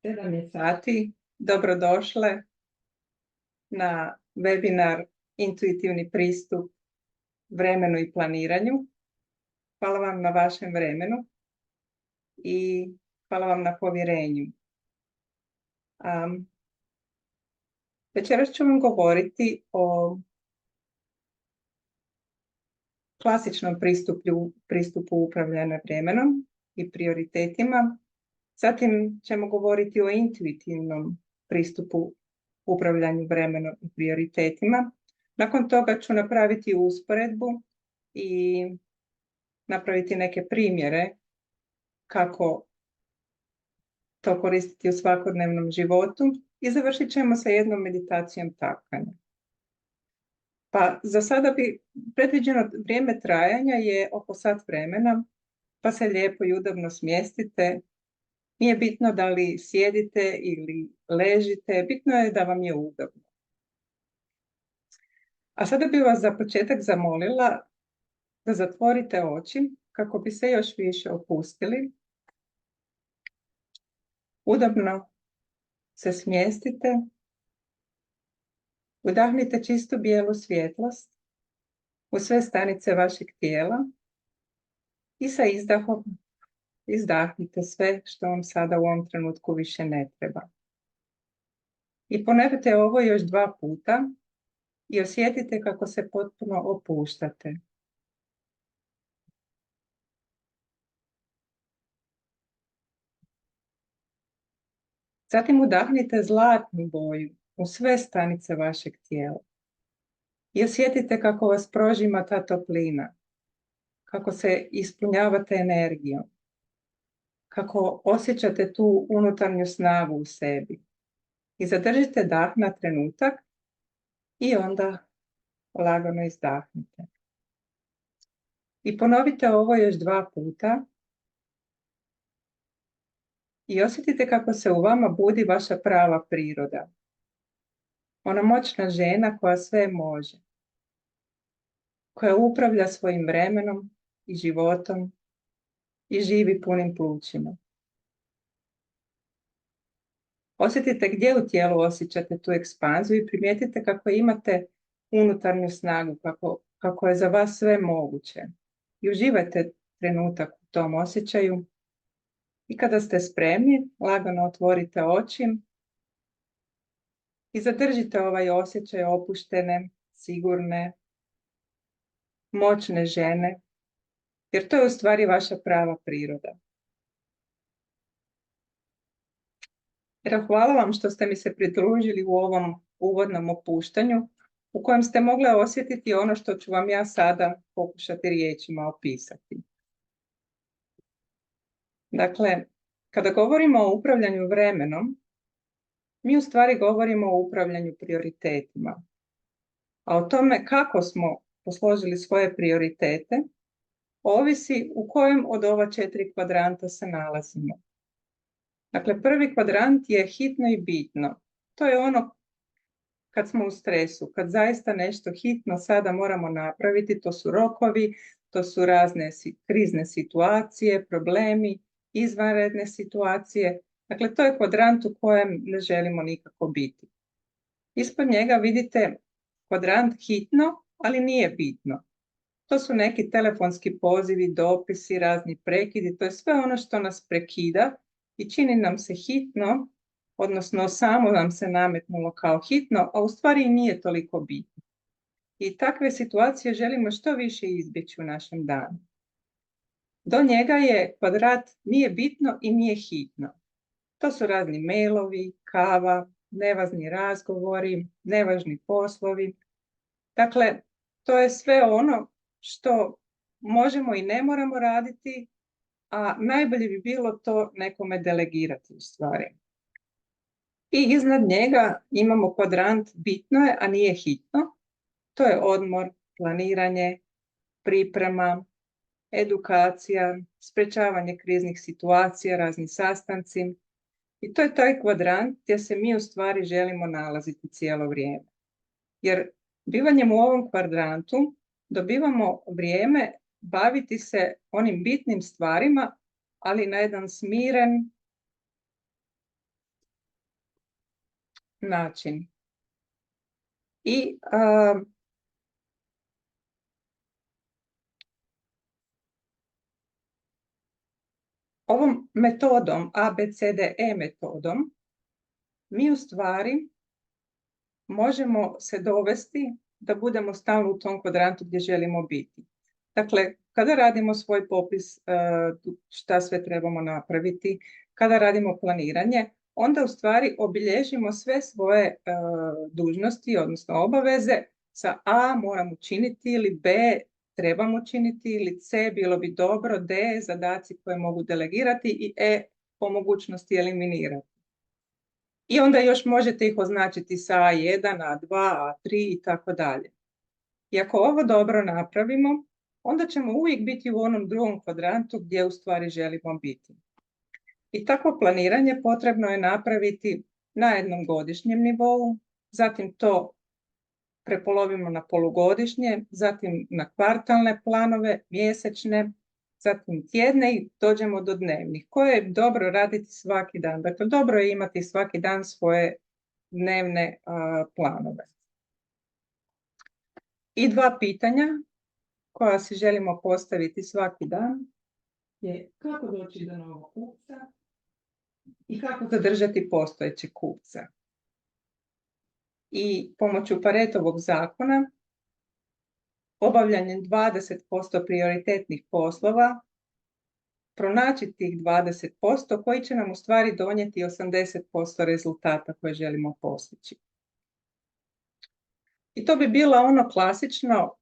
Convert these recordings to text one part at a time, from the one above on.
7 je sati. Dobrodošle na webinar Intuitivni pristup vremenu i planiranju. Hvala vam na vašem vremenu i hvala vam na povjerenju. Večeras ću vam govoriti o klasičnom pristupu upravljanja vremenom i prioritetima. Zatim ćemo govoriti o intuitivnom pristupu upravljanju vremenom i prioritetima. Nakon toga ću napraviti usporedbu i napraviti neke primjere kako to koristiti u svakodnevnom životu i završit ćemo sa jednom meditacijom tapkanja. Pa za sada bi predviđeno vrijeme trajanja je oko sat vremena, pa se lijepo i udobno smjestite. Nije bitno da li sjedite ili ležite, bitno je da vam je udobno. A sada bih vas za početak zamolila da zatvorite oči kako bi se još više opustili. Udobno se smjestite. Udahnite čistu bijelu svjetlost u sve stanice vašeg tijela i sa izdahom izdahnite sve što vam sada u ovom trenutku više ne treba. I ponovite ovo još 2 puta i osjetite kako se potpuno opuštate. Zatim udahnite zlatnu boju u sve stanice vašeg tijela i osjetite kako vas prožima ta toplina, kako se ispunjavate energijom, kako osjećate tu unutarnju snagu u sebi. I zadržite dah na trenutak i onda lagano izdahnite. I ponovite ovo još 2 puta i osjetite kako se u vama budi vaša prava priroda. Ona moćna žena koja sve može, koja upravlja svojim vremenom i životom i živi punim plućima. Osjetite gdje u tijelu osjećate tu ekspanziju i primijetite kako imate unutarnju snagu, kako je za vas sve moguće. I uživajte trenutak u tom osjećaju. I kada ste spremni, lagano otvorite oči i zadržite ovaj osjećaj opuštene, sigurne, moćne žene, jer to je u stvari vaša prava priroda. Hvala vam što ste mi se pridružili u ovom uvodnom opuštanju u kojem ste mogli osjetiti ono što ću vam ja sada pokušati riječima opisati. Dakle, kada govorimo o upravljanju vremenom, mi u stvari govorimo o upravljanju prioritetima. A o tome kako smo posložili svoje prioritete ovisi u kojem od ova 4 kvadranta se nalazimo. Dakle, prvi kvadrant je hitno i bitno. To je ono kad smo u stresu, kad zaista nešto hitno sada moramo napraviti, to su rokovi, to su razne krizne situacije, problemi, izvanredne situacije. Dakle, to je kvadrant u kojem ne želimo nikako biti. Ispod njega vidite kvadrant hitno, ali nije bitno. To su neki telefonski pozivi, dopisi, razni prekidi, to je sve ono što nas prekida i čini nam se hitno, odnosno samo nam se nametnulo kao hitno, a u stvari nije toliko bitno. I takve situacije želimo što više izbjeći u našem danu. Do njega je kvadrat nije bitno i nije hitno. To su razni mailovi, kava, nevažni razgovori, nevažni poslovi. Dakle, to je sve ono što možemo i ne moramo raditi, a najbolje bi bilo to nekome delegirati u stvari. I iznad njega imamo kvadrant bitno je, a nije hitno. To je odmor, planiranje, priprema, edukacija, sprečavanje kriznih situacija, razni sastanci. I to je taj kvadrant gdje se mi u stvari želimo nalaziti cijelo vrijeme. Jer bivanjem u ovom kvadrantu dobivamo vrijeme baviti se onim bitnim stvarima, ali na jedan smiren, način. I ovom metodom, ABCDE metodom, mi u stvari možemo se dovesti da budemo stalno u tom kvadrantu gdje želimo biti. Dakle, kada radimo svoj popis šta sve trebamo napraviti, kada radimo planiranje, onda u stvari obilježimo sve svoje dužnosti, odnosno obaveze sa A moram učiniti ili B trebam učiniti ili C bilo bi dobro, D zadaci koje mogu delegirati i E po mogućnosti eliminirati. I onda još možete ih označiti sa A1, A2, A3 i tako dalje. I ako ovo dobro napravimo, onda ćemo uvijek biti u onom drugom kvadrantu gdje u stvari želimo biti. I takvo planiranje potrebno je napraviti na jednom godišnjem nivou, zatim to prepolovimo na polugodišnje, zatim na kvartalne planove, mjesečne, zatim tjedne i dođemo do dnevnih, koje je dobro raditi svaki dan. Dakle, dobro je imati svaki dan svoje dnevne planove. I dva pitanja koja si želimo postaviti svaki dan je kako doći do novog kupca i kako zadržati postojećeg kupca. I pomoću Paretovog zakona obavljanjem 20% prioritetnih poslova pronaći tih 20% koji će nam u stvari donijeti 80% rezultata koje želimo postići. I to bi bilo ono klasično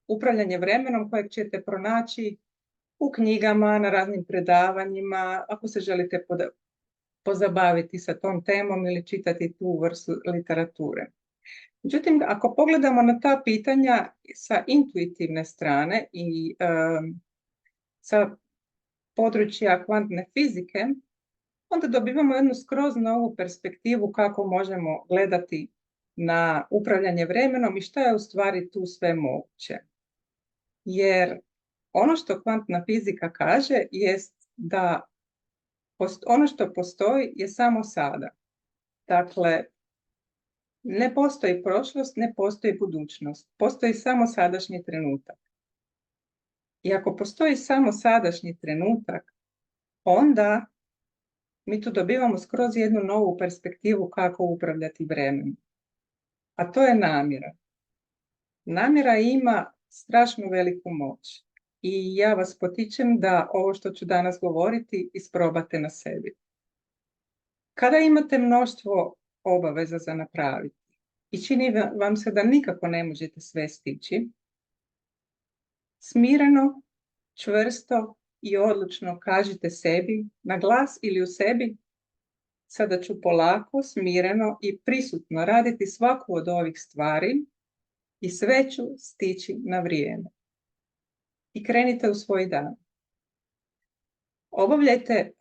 upravljanje vremenom kojeg ćete pronaći u knjigama, na raznim predavanjima, ako se želite pozabaviti sa tom temom ili čitati tu vrstu literature. Međutim, ako pogledamo na ta pitanja sa intuitivne strane i sa područja kvantne fizike, onda dobivamo jednu skroz novu perspektivu kako možemo gledati na upravljanje vremenom i što je u stvari tu sve moguće. Jer ono što kvantna fizika kaže jest da ono što postoji je samo sada. Dakle, ne postoji prošlost, ne postoji budućnost. Postoji samo sadašnji trenutak. I ako postoji samo sadašnji trenutak, onda mi tu dobivamo skroz jednu novu perspektivu kako upravljati vremenom. A to je namjera. Namjera ima strašno veliku moć. I ja vas potičem da ovo što ću danas govoriti isprobate na sebi. Kada imate mnoštvo obaveza za napraviti i čini vam se da nikako ne možete sve stići, smireno, čvrsto i odlučno kažite sebi, na glas ili u sebi, sada ću polako, smireno i prisutno raditi svaku od ovih stvari i sve ću stići na vrijeme. I krenite u svoj dan. Obavljajte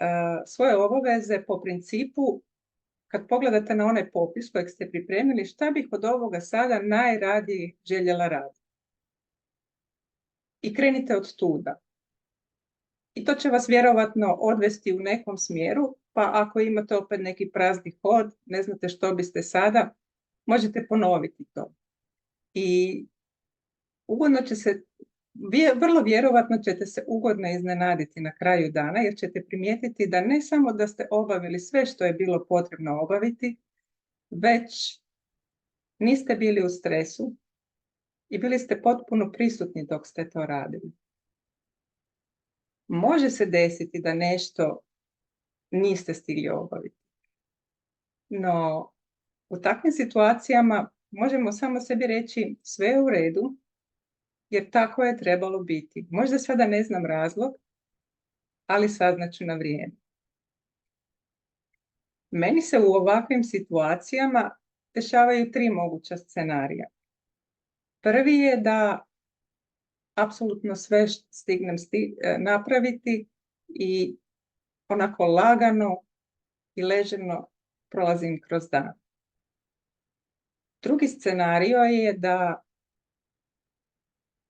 svoje obaveze po principu, kad pogledate na onaj popis kojeg ste pripremili, šta bih od ovoga sada najradije željela raditi. I krenite od tuda. I to će vas vjerovatno odvesti u nekom smjeru, pa ako imate opet neki prazni hod, ne znate što biste sada, možete ponoviti to. I ugodno će se, vrlo vjerovatno ćete se ugodno iznenaditi na kraju dana, jer ćete primijetiti da ne samo da ste obavili sve što je bilo potrebno obaviti, već niste bili u stresu i bili ste potpuno prisutni dok ste to radili. Može se desiti da nešto niste stigli obaviti. No, u takvim situacijama možemo samo sebi reći sve je u redu, jer tako je trebalo biti. Možda sada ne znam razlog, ali saznaću na vrijeme. Meni se u ovakvim situacijama dešavaju 3 moguća scenarija. Prvi je da apsolutno sve stignem napraviti i onako lagano i ležerno prolazim kroz dan. Drugi scenario je da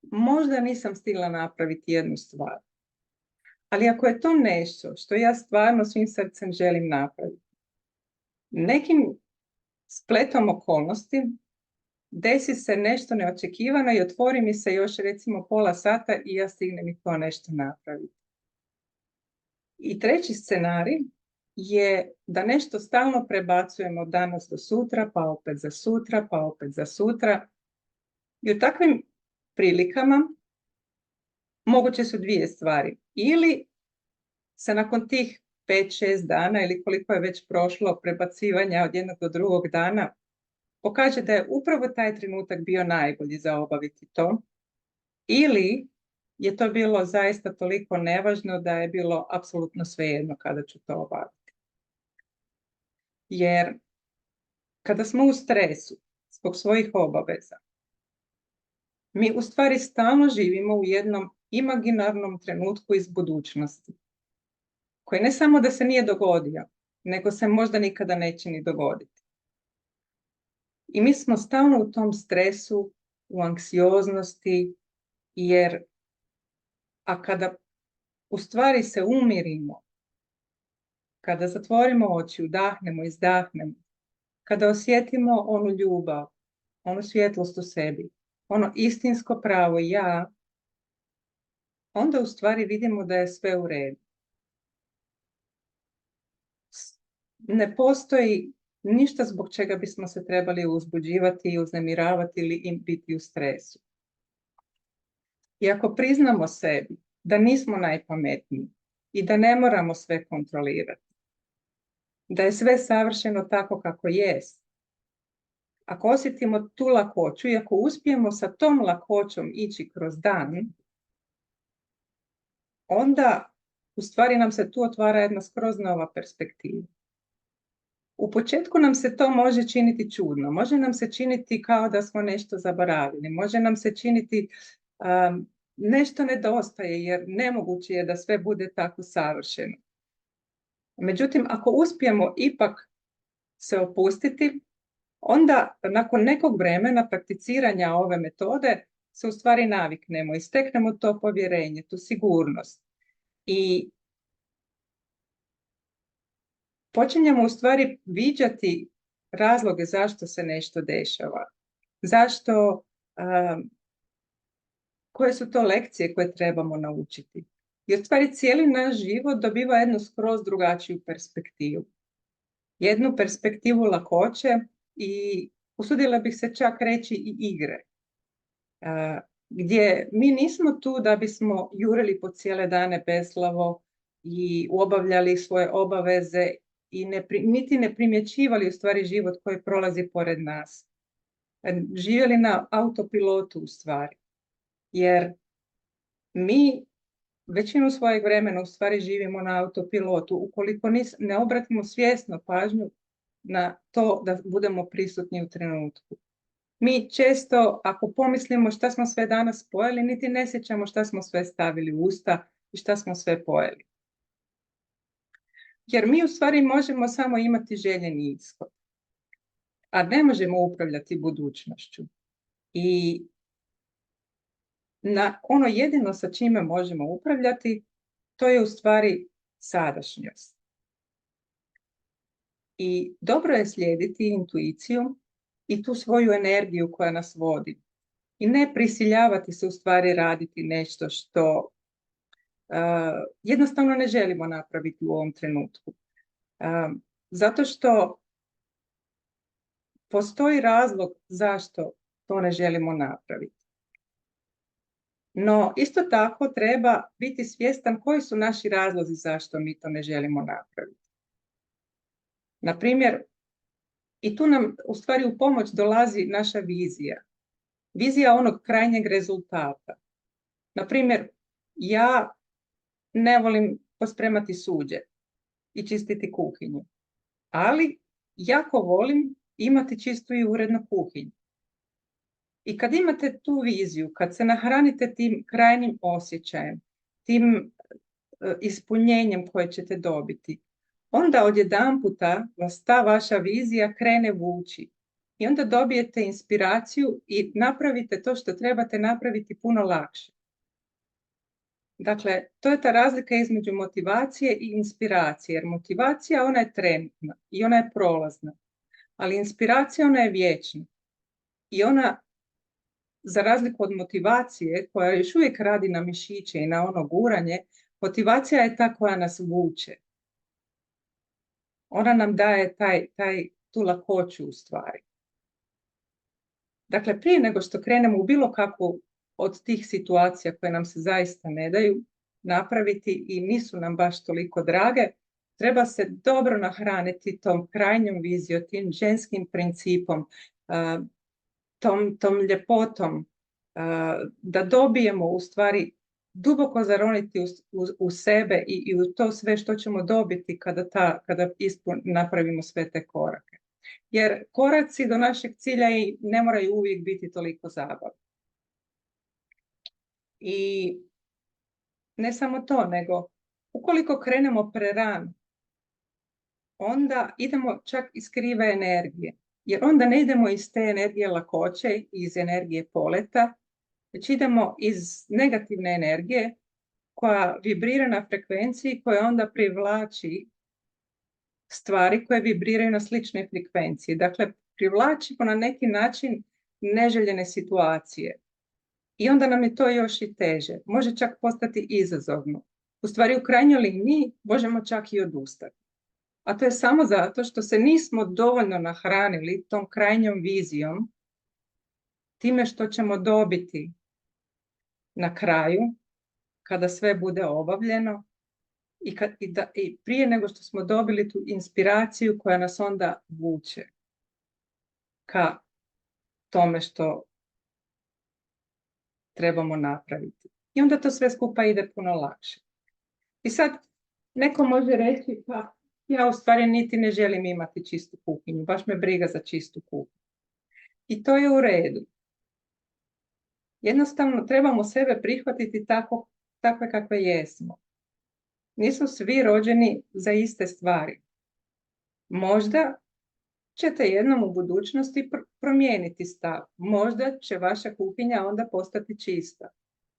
možda nisam stigla napraviti jednu stvar. Ali ako je to nešto što ja stvarno svim srcem želim napraviti, nekim spletom okolnosti desi se nešto neočekivano i otvori mi se još recimo pola sata i ja stignem i to nešto napraviti. I treći scenarij je da nešto stalno prebacujemo danas do sutra, pa opet za sutra, pa opet za sutra. I u takvim prilikama moguće su dvije stvari. Ili se nakon tih 5-6 dana ili koliko je već prošlo prebacivanja od jednog do drugog dana pokaže da je upravo taj trenutak bio najbolji za obaviti to, ili je to bilo zaista toliko nevažno da je bilo apsolutno svejedno kada ću to obaviti. Jer kada smo u stresu zbog svojih obaveza, mi u stvari stalno živimo u jednom imaginarnom trenutku iz budućnosti, koji ne samo da se nije dogodio, nego se možda nikada neće ni dogoditi. I mi smo stalno u tom stresu, u anksioznosti, a kada u stvari se umirimo, kada zatvorimo oči, udahnemo, izdahnemo, kada osjetimo onu ljubav, onu svjetlost u sebi, ono istinsko pravo ja, onda u stvari vidimo da je sve u redu. Ne postoji ništa zbog čega bismo se trebali uzbuđivati i uznemiravati ili biti u stresu. I ako priznamo sebi da nismo najpametniji i da ne moramo sve kontrolirati, da je sve savršeno tako kako jest, ako osjetimo tu lakoću i ako uspijemo sa tom lakoćom ići kroz dan, onda u stvari nam se tu otvara jedna skroz nova perspektiva. U početku nam se to može činiti čudno, može nam se činiti kao da smo nešto zaboravili, može nam se činiti nešto nedostaje jer nemoguće je da sve bude tako savršeno. Međutim, ako uspijemo ipak se opustiti, onda nakon nekog vremena prakticiranja ove metode se u stvari naviknemo i steknemo to povjerenje, tu sigurnost. I počinjemo u stvari viđati razloge zašto se nešto dešava, koje su to lekcije koje trebamo naučiti. Jer u stvari cijeli naš život dobiva jednu skroz drugačiju perspektivu. Jednu perspektivu lakoće i usudila bih se čak reći i igre. Gdje mi nismo tu da bismo jurili po cijele dane beslavo i obavljali svoje obaveze i niti ne primjećivali u stvari život koji prolazi pored nas. Živjeli na autopilotu u stvari. Jer mi većinu svojeg vremena u stvari živimo na autopilotu ukoliko ne obratimo svjesno pažnju na to da budemo prisutni u trenutku. Mi često, ako pomislimo šta smo sve danas pojeli, niti ne sjećamo šta smo sve stavili u usta i šta smo sve pojeli. Jer mi u stvari možemo samo imati željeni ishod, a ne možemo upravljati budućnošću. I ono jedino sa čime možemo upravljati, to je u stvari sadašnjost. I dobro je slijediti intuiciju i tu svoju energiju koja nas vodi. I ne prisiljavati se u stvari raditi nešto što jednostavno ne želimo napraviti u ovom trenutku. Zato što postoji razlog zašto to ne želimo napraviti. No, isto tako treba biti svjestan koji su naši razlozi zašto mi to ne želimo napraviti. Na primjer, i tu nam u stvari u pomoć dolazi naša vizija. Vizija onog krajnjeg rezultata. Na primjer, ja ne volim pospremati suđe i čistiti kuhinju, ali jako volim imati čistu i urednu kuhinju. I kad imate tu viziju, kad se nahranite tim krajnjim osjećajem, tim ispunjenjem koje ćete dobiti, onda odjedanputa vas ta vaša vizija krene vući. I onda dobijete inspiraciju i napravite to što trebate napraviti puno lakše. Dakle, to je ta razlika između motivacije i inspiracije. Jer motivacija, ona je trenutna i ona je prolazna. Ali inspiracija, ona je vječna. I ona, za razliku od motivacije, koja još uvijek radi na mišiće i na ono guranje, motivacija je ta koja nas vuče. Ona nam daje tu lakoću u stvari. Dakle, prije nego što krenemo u bilo kakvu od tih situacija koje nam se zaista ne daju napraviti i nisu nam baš toliko drage, treba se dobro nahraniti tom krajnjom vizijom, tim ženskim principom, tom ljepotom, da dobijemo u stvari duboko zaroniti u sebe i u to sve što ćemo dobiti kada napravimo sve te korake. Jer koraci do našeg cilja i ne moraju uvijek biti toliko zabavni. I ne samo to, nego ukoliko krenemo prerano, onda idemo čak iz krive energije. Jer onda ne idemo iz te energije lakoće, iz energije poleta, već idemo iz negativne energije koja vibrira na frekvenciji, koja onda privlači stvari koje vibriraju na sličnoj frekvenciji. Dakle, privlačimo na neki način neželjene situacije. I onda nam je to još i teže. Može čak postati izazovno. U stvari, u krajnjoj liniji možemo čak i odustati. A to je samo zato što se nismo dovoljno nahranili tom krajnjom vizijom, time što ćemo dobiti na kraju, kada sve bude obavljeno, i prije nego što smo dobili tu inspiraciju koja nas onda vuče ka tome što trebamo napraviti. I onda to sve skupa ide puno lakše. I sad neko može reći, pa ja u stvari niti ne želim imati čistu kuhinju, baš me briga za čistu kuhinju. I to je u redu. Jednostavno trebamo sebe prihvatiti takve kakve jesmo. Nisu svi rođeni za iste stvari. Možda ćete jednom u budućnosti promijeniti stav. Možda će vaša kuhinja onda postati čista.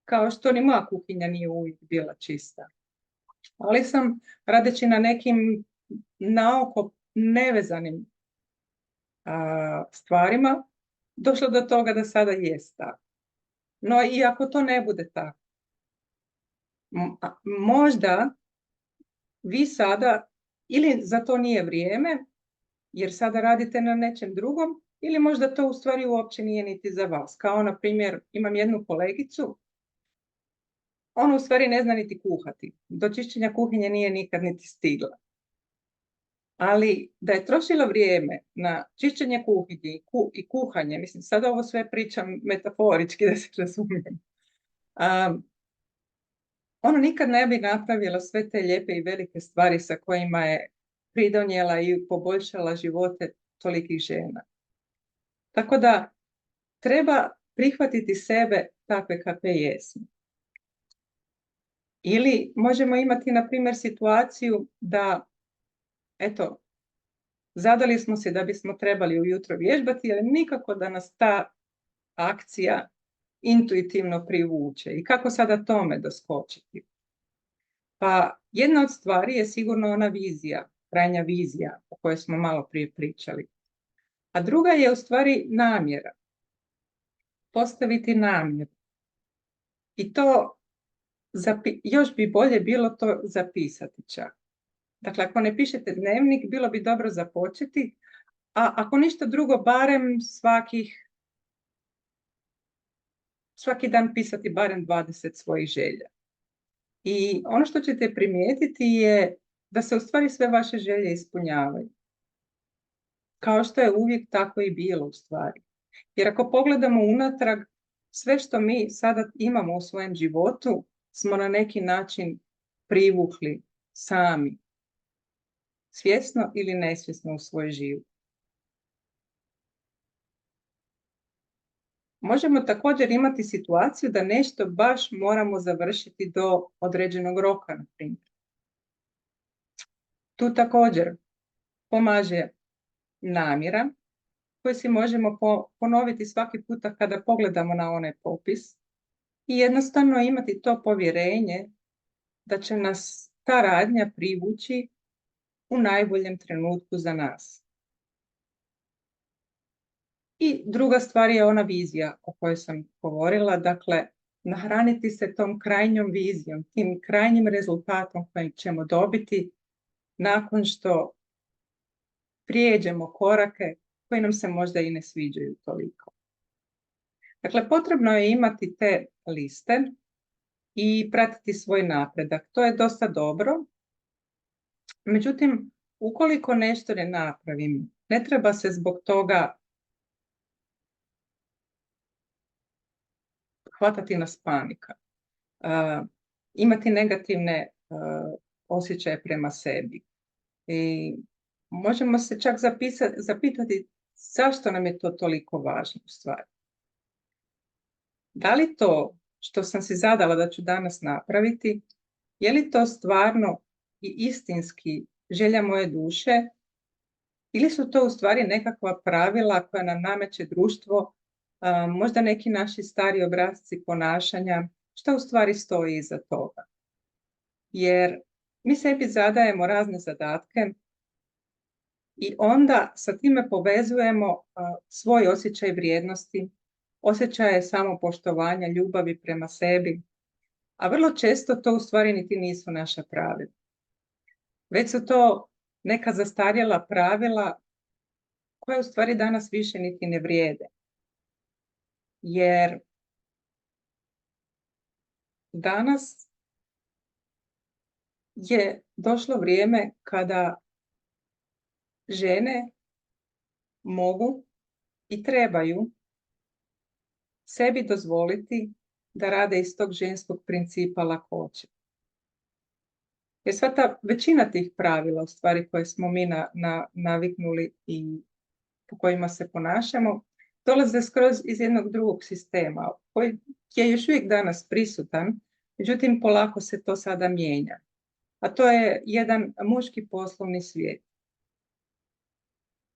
Kao što ni moja kuhinja nije uvijek bila čista. Ali sam, radeći na nekim naoko nevezanim stvarima, došla do toga da sada jest tako. No i ako to ne bude tako, možda vi sada, ili za to nije vrijeme, jer sada radite na nečem drugom, ili možda to u stvari uopće nije niti za vas. Kao na primjer, imam jednu kolegicu, ona u stvari ne zna niti kuhati. Do čišćenja kuhinje nije nikad niti stigla. Ali da je trošila vrijeme na čišćenje kuhinje i kuhanje, mislim, sada ovo sve pričam metaforički da se razumijem, ona nikad ne bi napravila sve te lijepe i velike stvari sa kojima je pridonijela i poboljšala živote tolikih žena. Tako da treba prihvatiti sebe takve kakve jesmo. Ili možemo imati, na primjer, situaciju da, eto, zadali smo se da bismo trebali ujutro vježbati, ali nikako da nas ta akcija intuitivno privuče. I kako sada tome doskočiti? Pa jedna od stvari je sigurno ona vizija, krajnja vizija o kojoj smo malo prije pričali. A druga je u stvari namjera. Postaviti namjeru. I to još bi bolje bilo to zapisati čak. Dakle, ako ne pišete dnevnik, bilo bi dobro započeti, a ako ništa drugo, barem svaki dan pisati barem 20 svojih želja. I ono što ćete primijetiti je da se u stvari sve vaše želje ispunjavaju. Kao što je uvijek tako i bilo u stvari. Jer ako pogledamo unatrag, sve što mi sada imamo u svojem životu smo na neki način privukli sami, svjesno ili nesvjesno u svoj život. Možemo također imati situaciju da nešto baš moramo završiti do određenog roka, na primjer. Tu također pomaže namjera koju si možemo ponoviti svaki puta kada pogledamo na onaj popis i jednostavno imati to povjerenje da će nas ta radnja privući u najboljem trenutku za nas. I druga stvar je ona vizija o kojoj sam govorila, dakle, nahraniti se tom krajnjom vizijom, tim krajnjim rezultatom kojeg ćemo dobiti nakon što prijeđemo korake koji nam se možda i ne sviđaju toliko. Dakle, potrebno je imati te liste i pratiti svoj napredak. To je dosta dobro. Međutim, ukoliko nešto ne napravim, ne treba se zbog toga hvatati nas panika. Imati negativne osjećaje prema sebi. I možemo se čak zapitati zašto nam je to toliko važno u stvari. Da li to što sam si zadala da ću danas napraviti, je li to stvarno i istinski želja moje duše ili su to u stvari nekakva pravila koja nam nameće društvo, možda neki naši stari obrasci ponašanja, što u stvari stoji iza toga. Jer mi sebi zadajemo razne zadatke i onda sa time povezujemo svoj osjećaj vrijednosti, osjećaje samopoštovanja, ljubavi prema sebi, a vrlo često to u stvari niti nisu naša pravila. Već su to neka zastarjela pravila koja u stvari danas više niti ne vrijede. Jer danas je došlo vrijeme kada žene mogu i trebaju sebi dozvoliti da rade iz tog ženskog principa lakoće. Jer sva ta većina tih pravila, u stvari koje smo mi naviknuli i po kojima se ponašamo, dolaze skroz iz jednog drugog sistema koji je još uvijek danas prisutan, međutim polako se to sada mijenja. A to je jedan muški poslovni svijet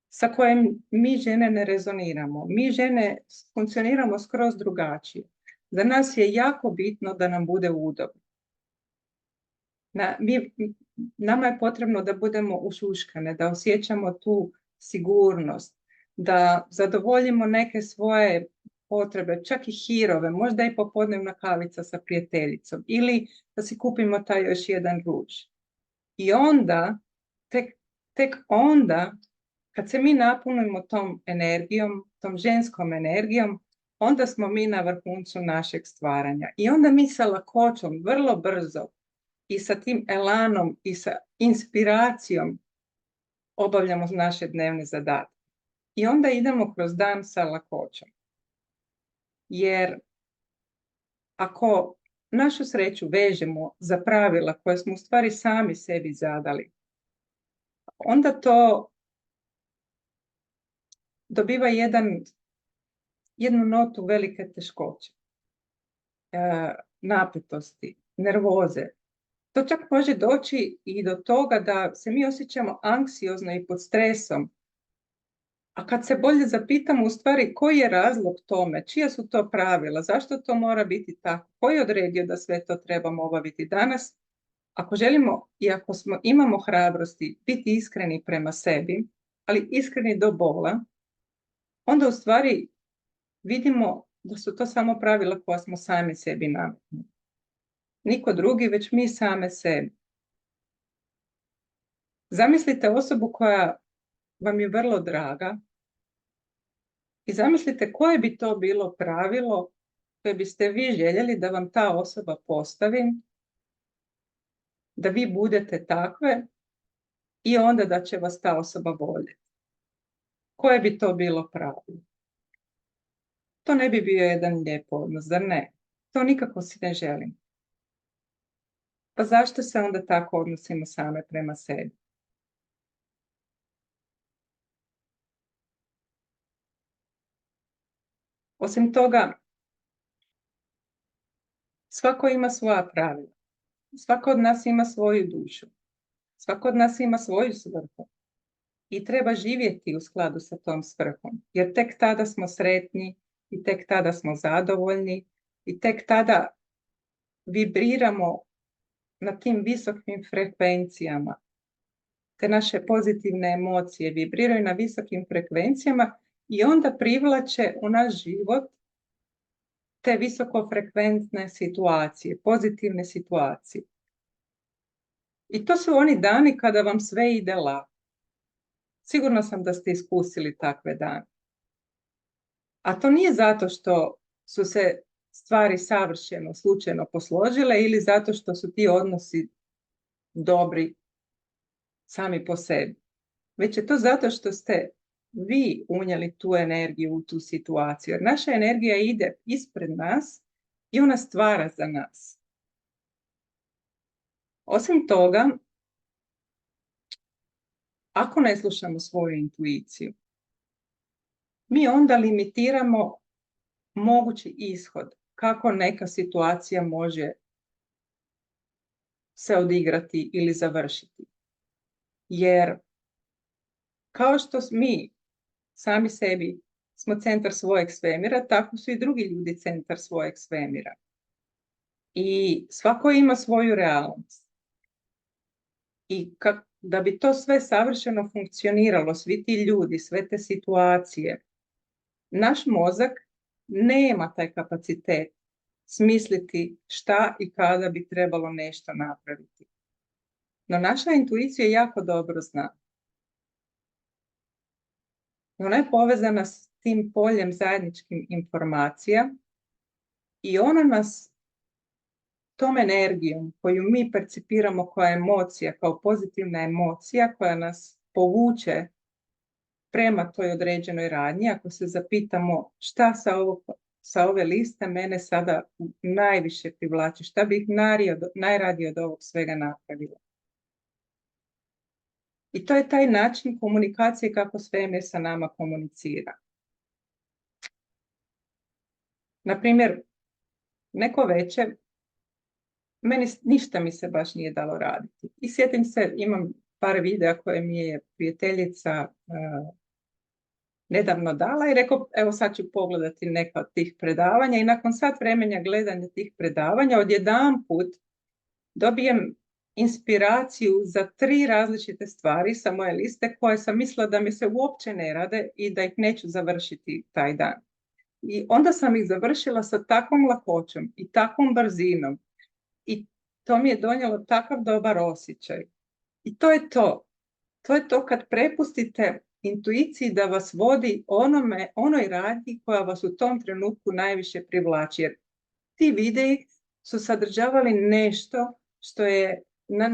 sa kojim mi žene ne rezoniramo. Mi žene funkcioniramo skroz drugačije. Za nas je jako bitno da nam bude udobno. Nama je potrebno da budemo ušuškane, da osjećamo tu sigurnost, da zadovoljimo neke svoje potrebe, čak i hirove, možda i popodnevna kavica sa prijateljicom ili da si kupimo taj još jedan ruž. I onda, tek onda, kad se mi napunimo tom energijom, tom ženskom energijom, onda smo mi na vrhuncu našeg stvaranja. I onda mi sa lakoćom, vrlo brzo i sa tim elanom i sa inspiracijom obavljamo naše dnevne zadatke. I onda idemo kroz dan sa lakoćom. Jer ako našu sreću vežemo za pravila koje smo u stvari sami sebi zadali, onda to dobiva jednu notu velike teškoće, napetosti, nervoze. To čak može doći i do toga da se mi osjećamo anksiozno i pod stresom. A kad se bolje zapitamo u stvari koji je razlog tome, čija su to pravila, zašto to mora biti tako, ko je odredio da sve to trebamo obaviti danas, ako želimo i ako imamo hrabrosti biti iskreni prema sebi, ali iskreni do bola, onda u stvari vidimo da su to samo pravila koja smo sami sebi nametnuli. Niko drugi, već mi same sebi. Zamislite osobu koja vam je vrlo draga i zamislite koje bi to bilo pravilo koje biste vi željeli da vam ta osoba postavi, da vi budete takve i onda da će vas ta osoba voljeti. Koje bi to bilo pravilo? To ne bi bio jedan lijep odnos, zar ne? To nikako si ne želim. Pa zašto se onda tako odnosimo same prema sebi? Osim toga, svako ima svoja pravila. Svako od nas ima svoju dušu. Svako od nas ima svoju svrhu. I treba živjeti u skladu sa tom svrhom. Jer tek tada smo sretni i tek tada smo zadovoljni i tek tada vibriramo na tim visokim frekvencijama. Te naše pozitivne emocije vibriraju na visokim frekvencijama i onda privlače u naš život te visokofrekventne situacije, pozitivne situacije. I to su oni dani kada vam sve ide lako. Sigurna sam da ste iskusili takve dane. A to nije zato što su se stvari savršeno, slučajno posložile ili zato što su ti odnosi dobri sami po sebi. Već je to zato što ste vi unijeli tu energiju u tu situaciju. Jer naša energija ide ispred nas i ona stvara za nas. Osim toga, ako ne slušamo svoju intuiciju, mi onda limitiramo mogući ishod kako neka situacija može se odigrati ili završiti. Jer kao što mi sami sebi smo centar svojeg svemira, tako su i drugi ljudi centar svojeg svemira. I svako ima svoju realnost. I da bi to sve savršeno funkcioniralo, svi ti ljudi, sve te situacije, naš mozak nema taj kapacitet smisliti šta i kada bi trebalo nešto napraviti. No naša intuicija jako dobro zna. Ona je povezana s tim poljem zajedničkim informacija i ona nas tom energijom koju mi percipiramo kao emocija, kao pozitivna emocija koja nas povuče prema toj određenoj radnji, ako se zapitamo šta sa ove liste mene sada najviše privlači, šta bih najradije od ovog svega napravila. I to je taj način komunikacije kako svemir sa nama komunicira. Naprimjer, neko večer ništa mi se baš nije dalo raditi. I sjetim se, imam par videa koje mi je prijateljica nedavno dala i rekao, evo sad ću pogledati neka od tih predavanja i nakon sat vremena gledanja tih predavanja odjedanput dobijem inspiraciju za 3 različite stvari sa moje liste koje sam mislila da mi se uopće ne rade i da ih neću završiti taj dan. I onda sam ih završila sa takvom lakoćom i takvom brzinom i to mi je donijelo takav dobar osjećaj. I to je to. To je to kad prepustite intuiciji da vas vodi onoj radnji koja vas u tom trenutku najviše privlači. Jer ti videi su sadržavali nešto što je na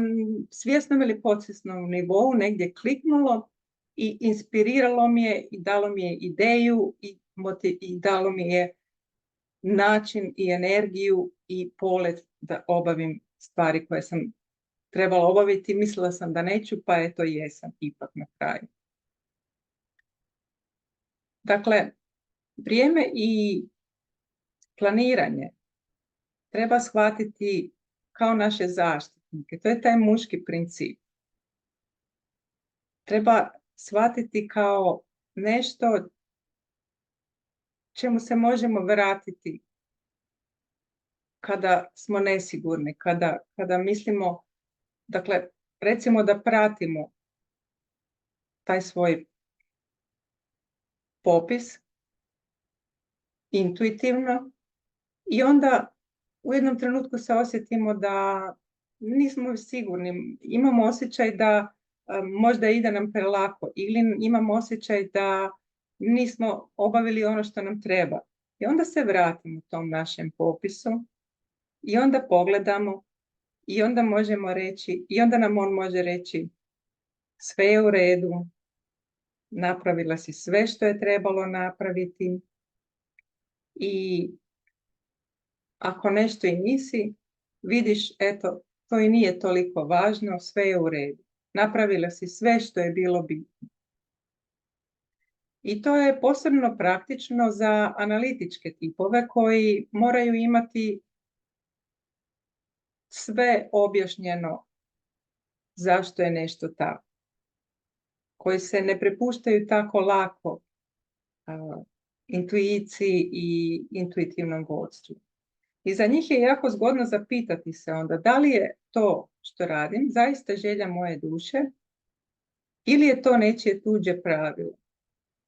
svjesnom ili podsvjesnom nivou negdje kliknulo i inspiriralo mi je i dalo mi je ideju i dalo mi je način i energiju i polet da obavim stvari koje sam trebala obaviti. Mislila sam da neću, pa eto jesam ipak na kraju. Dakle, vrijeme i planiranje treba shvatiti kao naše zaštitnike. To je taj muški princip. Treba shvatiti kao nešto čemu se možemo vratiti kada smo nesigurni, kada mislimo, dakle, recimo da pratimo taj svoj popis intuitivno i onda u jednom trenutku se osjetimo da nismo sigurni, imamo osjećaj da možda ide nam prelako ili imamo osjećaj da nismo obavili ono što nam treba. I onda se vratimo tom našem popisu i onda pogledamo i onda možemo reći, i onda nam on može reći sve je u redu, napravila si sve što je trebalo napraviti i ako nešto i nisi, vidiš, eto, to i nije toliko važno, sve je u redu. Napravila si sve što je bilo bitno. I to je posebno praktično za analitičke tipove koji moraju imati sve objašnjeno zašto je nešto tako. Koji se ne prepuštaju tako lako intuiciji i intuitivnom vodstvu. I za njih je jako zgodno zapitati se onda da li je to što radim zaista želja moje duše ili je to nečije tuđe pravilo.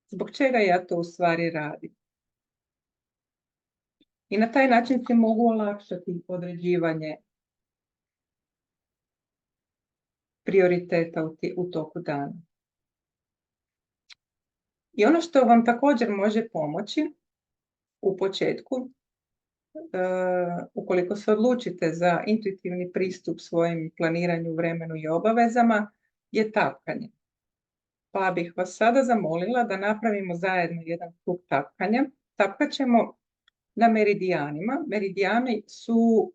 Zbog čega ja to u stvari radim? I na taj način si mogu olakšati određivanje prioriteta u toku dana. I ono što vam također može pomoći u početku, ukoliko se odlučite za intuitivni pristup svojim planiranju, vremenu i obavezama, je tapkanje. Pa bih vas sada zamolila da napravimo zajedno jedan krug tapkanja. Tapkat ćemo na meridijanima. Meridijani su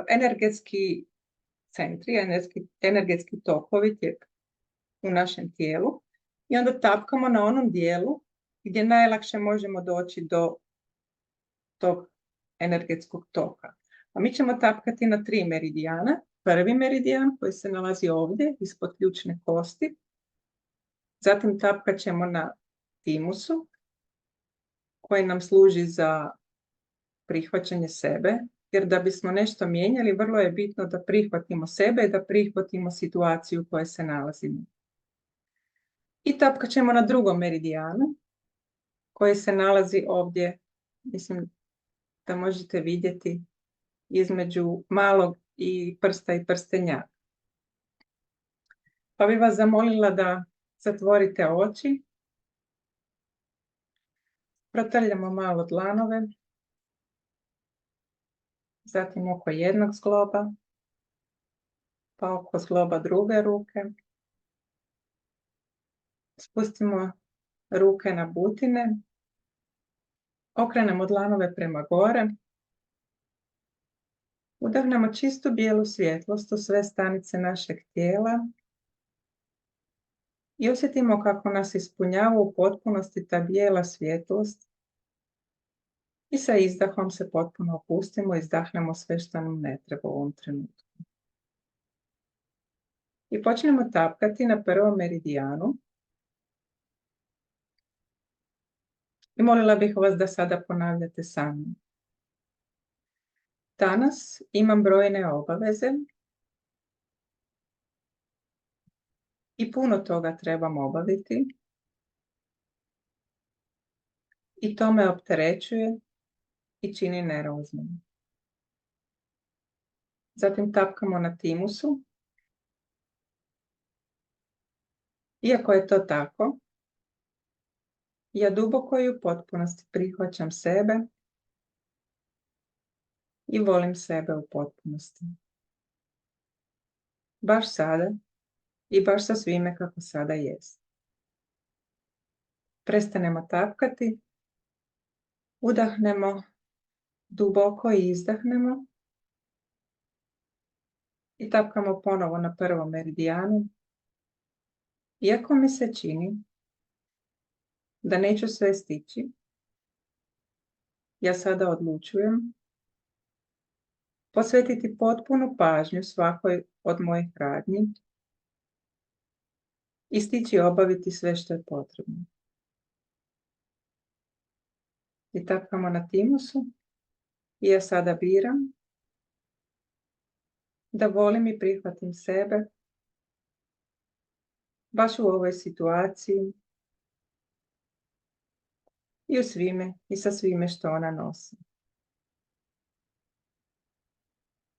energetski centri, energetski tokovi u našem tijelu. I onda tapkamo na onom dijelu gdje najlakše možemo doći do tog energetskog toka. A mi ćemo tapkati na 3 meridijana. Prvi meridijan koji se nalazi ovdje ispod ključne kosti. Zatim tapkat ćemo na timusu koji nam služi za prihvaćanje sebe, jer da bismo nešto mijenjali, vrlo je bitno da prihvatimo sebe i da prihvatimo situaciju u kojoj se nalazimo. I tapkat ćemo na drugom meridijanu koji se nalazi ovdje, mislim da možete vidjeti između malog i prsta i prstenjaka. Pa bih vas zamolila da zatvorite oči, protrljamo malo dlanove, zatim oko jednog zgloba, pa oko zgloba druge ruke. Spustimo ruke na butine, okrenemo dlanove prema gore, udahnemo čistu bijelu svjetlost u sve stanice našeg tijela i osjetimo kako nas ispunjava u potpunosti ta bijela svjetlost i sa izdahom se potpuno opustimo i izdahnemo sve što nam ne treba u ovom trenutku. I počnemo tapkati na prvom meridijanu. I molila bih vas da sada ponavljate sa mnom. Danas imam brojne obaveze i puno toga trebam obaviti i to me opterećuje i čini nervoznom. Zatim tapkamo na timusu. Iako je to tako, ja duboko i u potpunosti prihvaćam sebe i volim sebe u potpunosti. Baš sada i baš sa svime kako sada jest. Prestanemo tapkati, udahnemo duboko i izdahnemo i tapkamo ponovo na prvom meridijanu. Iako mi se čini da neću sve stići, ja sada odlučujem posvetiti potpunu pažnju svakoj od mojih radnji i stići obaviti sve što je potrebno. I tapkamo na timusu i ja sada biram da volim i prihvatim sebe baš u ovoj situaciji i sa svime što ona nosi.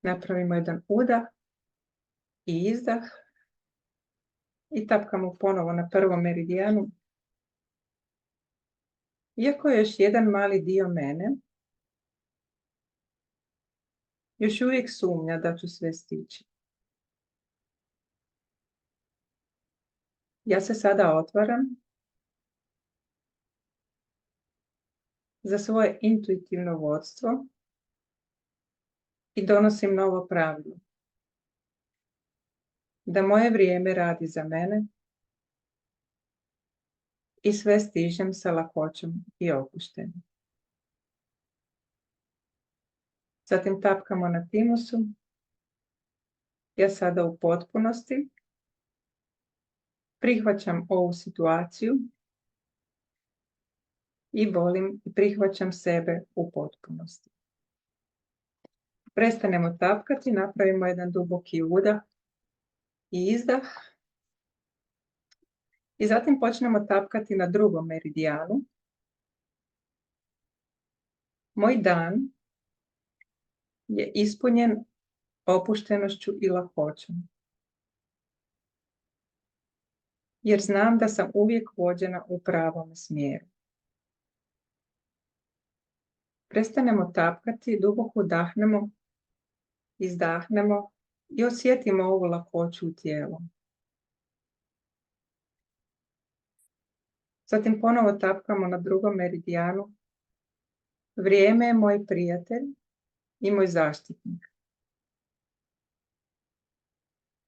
Napravimo jedan udah i izdah i tapkamo ponovo na prvom meridijanu. Iako je još jedan mali dio mene, još uvijek sumnja da ću sve stići. Ja se sada otvaram za svoje intuitivno vodstvo i donosim novo pravilo. Da moje vrijeme radi za mene i sve stižem sa lakoćom i opuštenjem. Zatim tapkamo na timusu. Ja sada u potpunosti prihvaćam ovu situaciju i volim i prihvaćam sebe u potpunosti. Prestanemo tapkati, napravimo jedan duboki udah i izdah. I zatim počnemo tapkati na drugom meridijanu. Moj dan je ispunjen opuštenošću i lakoćom. Jer znam da sam uvijek vođena u pravom smjeru. Prestanemo tapkati, duboko udahnemo, izdahnemo i osjetimo ovu lakoću u tijelu. Zatim ponovo tapkamo na drugom meridijanu. Vrijeme je moj prijatelj i moj zaštitnik.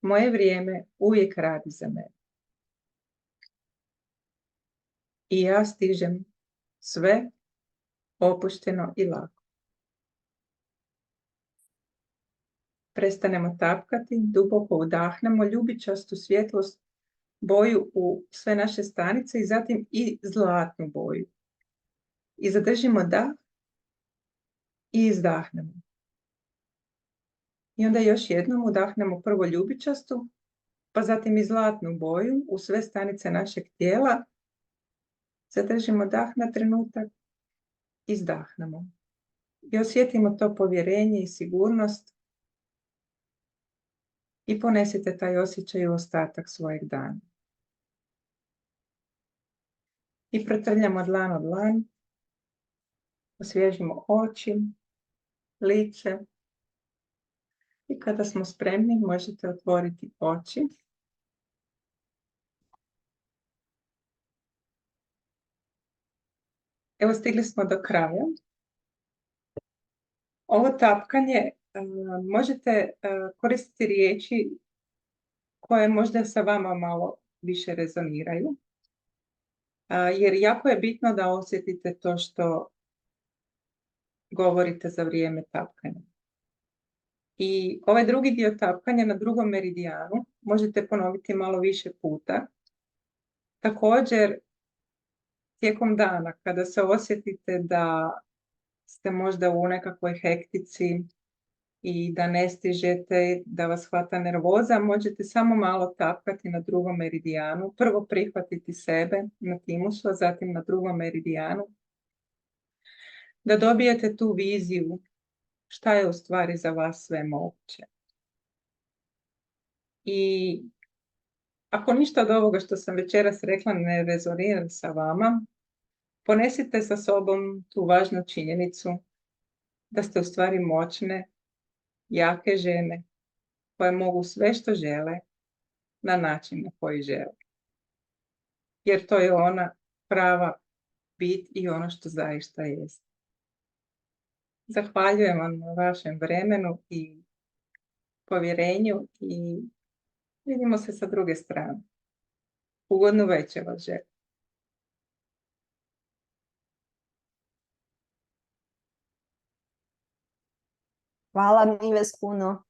Moje vrijeme uvijek radi za mene. I ja stižem sve opušteno i lako. Prestanemo tapkati, duboko udahnemo ljubičastu svjetlost, boju u sve naše stanice i zatim i zlatnu boju. I zadržimo dah i izdahnemo. I onda još jednom udahnemo prvo ljubičastu, pa zatim i zlatnu boju u sve stanice našeg tijela. Zadržimo dah na trenutak, izdahnemo. I osjetimo to povjerenje i sigurnost i ponesite taj osjećaj u ostatak svojeg dana. I protrljamo dlan od dlan, osvježimo oči, lice i kada smo spremni možete otvoriti oči. Evo stigli smo do kraja. Ovo tapkanje možete koristiti riječi koje možda sa vama malo više rezoniraju. Jer jako je bitno da osjetite to što govorite za vrijeme tapkanja. I ovaj drugi dio tapkanja na drugom meridijanu možete ponoviti malo više puta. Također, tijekom dana kada se osjetite da ste možda u nekakvoj hektici i da ne stižete, da vas hvata nervoza, možete samo malo tapkati na drugom meridijanu. Prvo prihvatiti sebe na timusu, a zatim na drugom meridijanu. Da dobijete tu viziju šta je u stvari za vas sve moguće. I ako ništa od ovoga što sam večeras rekla ne rezonira sa vama, ponesite sa sobom tu važnu činjenicu da ste u stvari moćne, jake žene koje mogu sve što žele na način na koji žele. Jer to je ona prava bit i ono što zaista jest. Zahvaljujem vam na vašem vremenu i povjerenju i vidimo se sa druge strane. Ugodnu večer vas želim. Hvala Nives puno.